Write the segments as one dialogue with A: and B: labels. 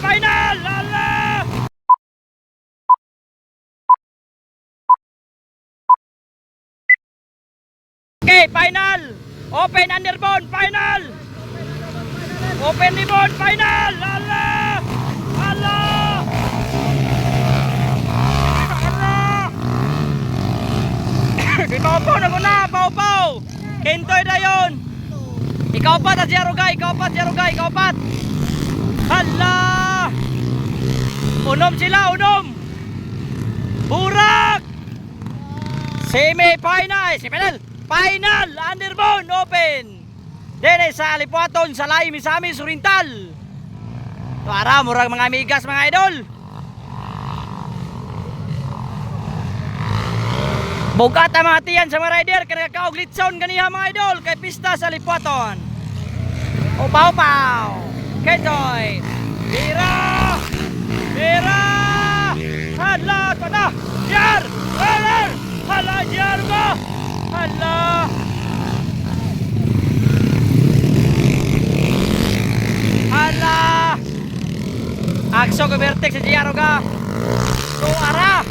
A: final! Lala! Okay, final! Open underbone, final! Open ribbon, final! Lala! Lala! Ikaw na muna, Pau-Pau! Kintoy na yun! Ikaw pat at Jeroga, ikaw pat! Hala! Unom sila, unom! Burak! Semi-final! Final! Underbone open! Dene sa Alipuaton, sa Lahi, Misamis, Oriental! Para, murag mga amigas mga idol! Bugat ang mga tiyan sa mga rider, kaya kauglitson ganiha mga idol, kay pista sa Alipuaton! O Pau-Pau! Kentoy! Bira! Bira! Hala! Tada! Jar! Hala! Hala! Jar ba? Hala! Hala! Akso ko vertex sa Jar ga! Tuara!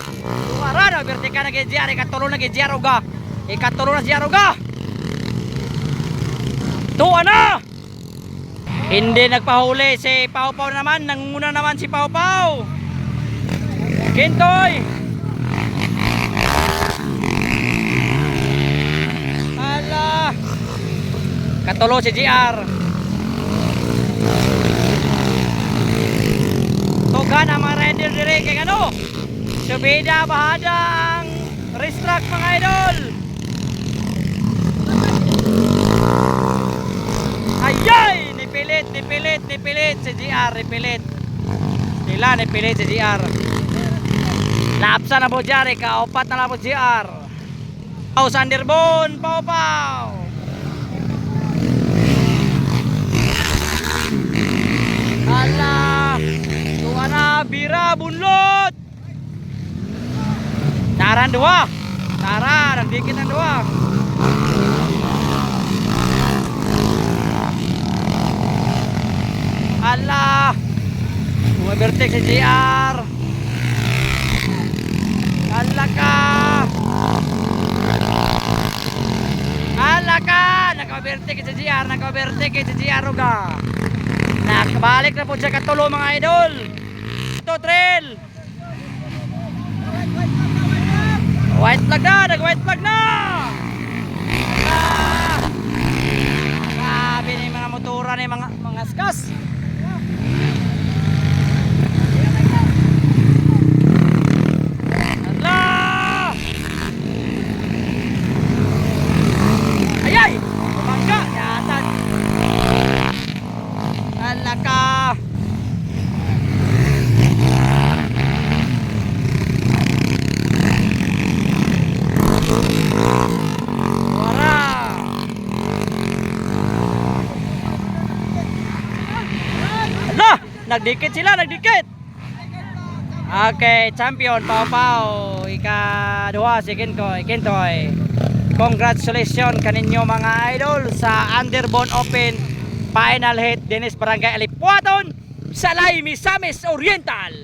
A: Tuara na vertex ka na kay Jar, ikatulo na kay Jar ga! Ikatulo na Jar ga! Tuwa na! Hindi nagpahuli si Pau-Pau naman, nanguna naman si Pau-Pau. Kintoy. Hala. Katulo si GR. Tugan ang mga rider dire kay ano? Subida bahada ang racetrack mga idol. Ayay! Nipilit si GR, nipilit. Sila nipilit si GR. Lapsa na po GR, kaupat na lang po GR. Pau Sanderbon, Pau-Pau. Hala, tuwa na, bira, bunlot. Taran dua. Tara, nagdikit ng dua. Ala, bumabertek si JR. Ala ka, nakabertek si JR, uga. Nakabalik na po siya katulo mga idol. Ito trail. White flag na, nag-white flag na. Sabi ni mga motora ni mga skas. Nagdikit sila, nagdikit. Okay, champion Pau-Pau. Ika-2 si Kintoy. Congratulations kaninyo mga idol sa Underbone Open Final Hit Dennis Barangay Alipuaton sa Lahi, Misamis Oriental.